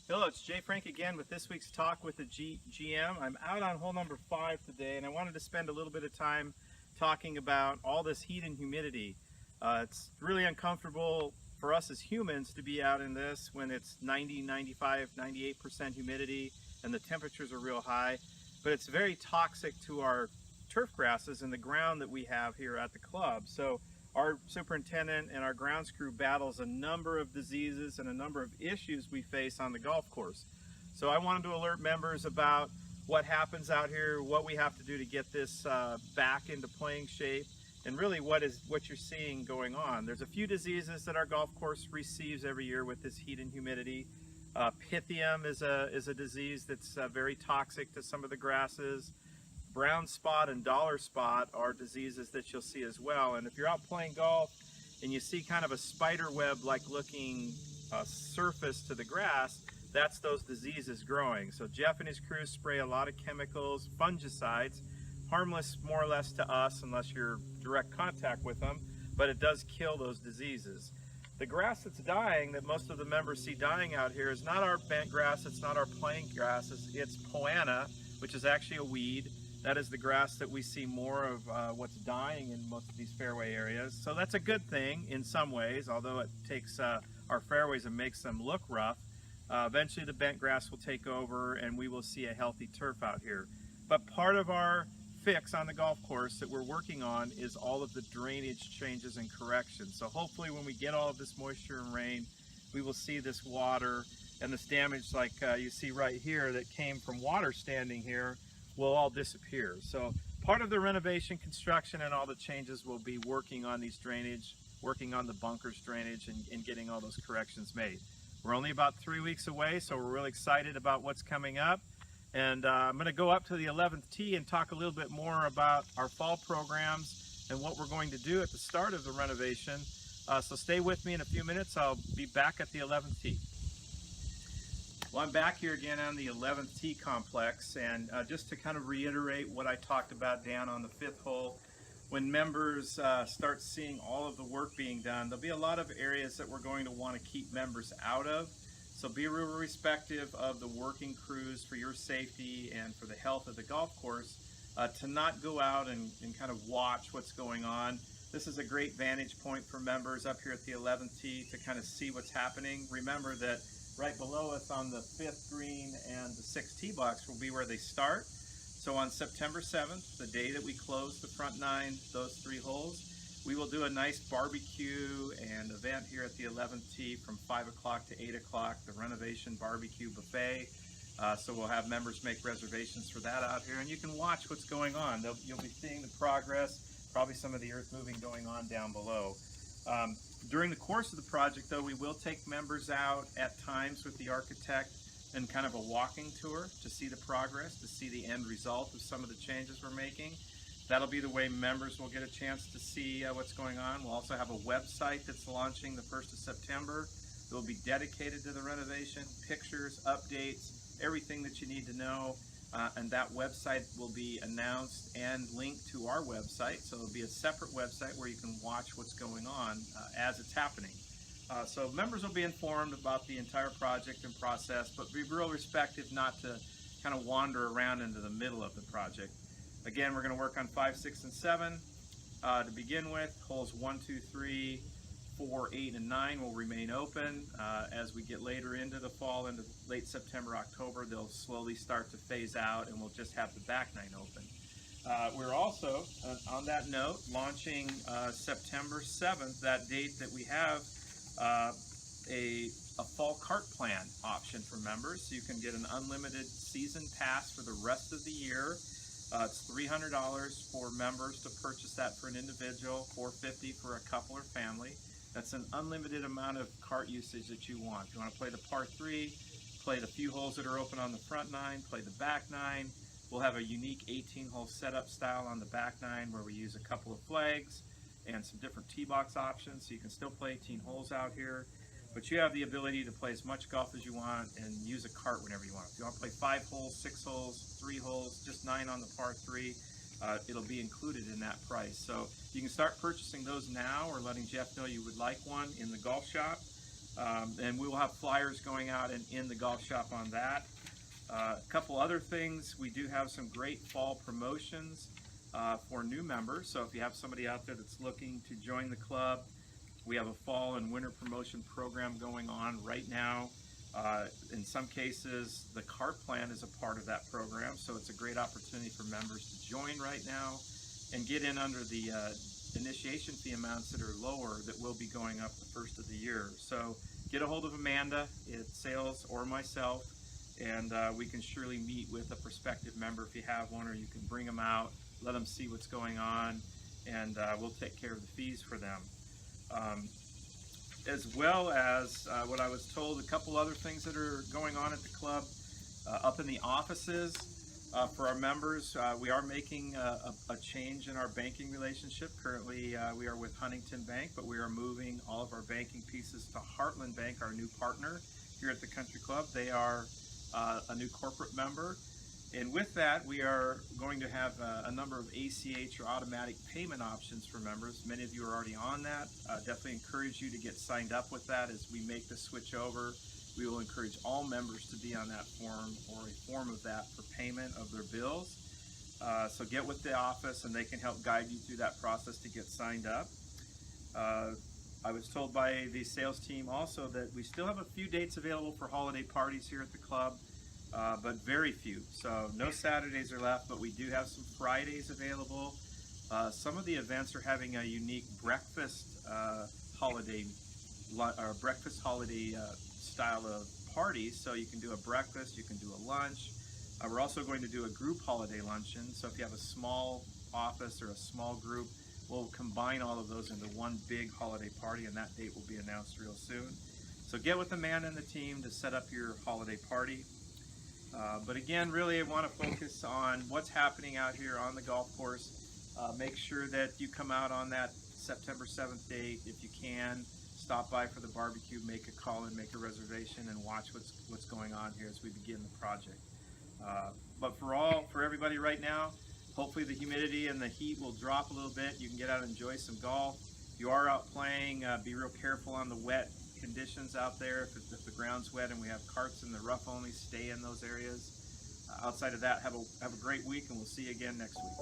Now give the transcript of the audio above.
Hello, it's Jay Frank again with this week's Talk with the GM. I'm out on hole number 5 today, and I wanted to spend a little bit of time talking about all this heat and humidity. It's really uncomfortable for us as humans to be out in this when it's 90, 95, 98% humidity and the temperatures are real high, but it's very toxic to our turf grasses and the ground that we have here at the club. So our superintendent and our grounds crew battles a number of diseases and a number of issues we face on the golf course. So I wanted to alert members about what happens out here, what we have to do to get this back into playing shape, and really what you're seeing going on. There's a few diseases that our golf course receives every year with this heat and humidity. Pythium is a disease that's very toxic to some of the grasses. Brown spot and dollar spot are diseases that you'll see as well. And if you're out playing golf and you see kind of a spider web like looking surface to the grass, that's those diseases growing. So Jeff and his crew spray a lot of chemicals, fungicides, harmless more or less to us unless you're direct contact with them, but it does kill those diseases. The grass that's dying, that most of the members see dying out here, is not our bent grass, it's not our playing grass, it's poana, which is actually a weed. That is the grass that we see more of what's dying in most of these fairway areas. So that's a good thing in some ways, although it takes our fairways and makes them look rough. Eventually the bent grass will take over and we will see a healthy turf out here. But part of our fix on the golf course that we're working on is all of the drainage changes and corrections. So hopefully when we get all of this moisture and rain, we will see this water and this damage like you see right here that came from water standing here will all disappear. So part of the renovation construction and all the changes will be working on these drainage, working on the bunkers drainage and getting all those corrections made. We're only about 3 weeks away, so we're really excited about what's coming up. And I'm going to go up to the 11th tee and talk a little bit more about our fall programs and what we're going to do at the start of the renovation. So stay with me in a few minutes. I'll be back at the 11th tee. Well, I'm back here again on the 11th tee complex, and just to kind of reiterate what I talked about down on the 5th hole, when members start seeing all of the work being done, there'll be a lot of areas that we're going to want to keep members out of. So be real respective of the working crews for your safety and for the health of the golf course, to not go out and kind of watch what's going on. This is a great vantage point for members up here at the 11th tee to kind of see what's happening. Remember that right below us on the 5th green and the 6th tee box will be where they start. So on September 7th, the day that we close the front 9, those 3 holes, we will do a nice barbecue and event here at the 11th tee from 5 o'clock to 8 o'clock, the renovation barbecue buffet. So we'll have members make reservations for that out here, and you can watch what's going on. You'll be seeing the progress, probably some of the earth moving going on down below. During the course of the project, though, we will take members out at times with the architect and kind of a walking tour to see the progress, to see the end result of some of the changes we're making. That'll be the way members will get a chance to see what's going on. We'll also have a website that's launching the 1st of September. It will be dedicated to the renovation, pictures, updates, everything that you need to know. And that website will be announced and linked to our website. So it'll be a separate website where you can watch what's going on as it's happening. So members will be informed about the entire project and process, but be real respective not to kind of wander around into the middle of the project. Again, we're going to work on 5, 6, and 7 to begin with. Holes 1, 2, 3, 4, 8, and 9 will remain open. As we get later into the fall, into late September, October, they'll slowly start to phase out and we'll just have the back 9 open. We're also, on that note, launching September 7th, that date that we have a fall cart plan option for members. So you can get an unlimited season pass for the rest of the year. It's $300 for members to purchase that for an individual, $450 for a couple or family. That's an unlimited amount of cart usage that you want. If you want to play the par 3, play the few holes that are open on the front 9, play the back 9. We'll have a unique 18-hole setup style on the back 9 where we use a couple of flags and some different tee box options, so you can still play 18 holes out here. But you have the ability to play as much golf as you want and use a cart whenever you want. If you want to play 5 holes, 6 holes, 3 holes, just 9 on the par 3, it'll be included in that price. So you can start purchasing those now or letting Jeff know you would like one in the golf shop. And we will have flyers going out in the golf shop on that. A couple other things, we do have some great fall promotions for new members. So if you have somebody out there that's looking to join the club, we have a fall and winter promotion program going on right now. In some cases, the cart plan is a part of that program, so it's a great opportunity for members to join right now and get in under the initiation fee amounts that are lower that will be going up the first of the year. So get a hold of Amanda at sales or myself, and we can surely meet with a prospective member if you have one, or you can bring them out, let them see what's going on, and we'll take care of the fees for them. As well as what I was told, a couple other things that are going on at the club. Up in the offices for our members, we are making a change in our banking relationship. Currently we are with Huntington Bank, but we are moving all of our banking pieces to Heartland Bank, our new partner here at the Country Club. They are a new corporate member. And with that, we are going to have a number of ACH or automatic payment options for members. Many of you are already on that. Definitely encourage you to get signed up with that as we make the switch over. We will encourage all members to be on that form or a form of that for payment of their bills. So get with the office and they can help guide you through that process to get signed up. I was told by the sales team also that we still have a few dates available for holiday parties here at the club. But very few. So no Saturdays are left, but we do have some Fridays available. Some of the events are having a unique breakfast holiday style of parties. So you can do a breakfast, you can do a lunch. We're also going to do a group holiday luncheon. So if you have a small office or a small group, we'll combine all of those into one big holiday party, and that date will be announced real soon. So get with Amanda and the team to set up your holiday party. But again, really I want to focus on what's happening out here on the golf course. Make sure that you come out on that September 7th date if you can. Stop by for the barbecue, make a call and make a reservation, and watch what's going on here as we begin the project. But for everybody right now, hopefully the humidity and the heat will drop a little bit. You can get out and enjoy some golf. If you are out playing, be real careful on the wet conditions out there. If the ground's wet and we have carts in the rough only, stay in those areas. Outside of that, have a great week, and we'll see you again next week.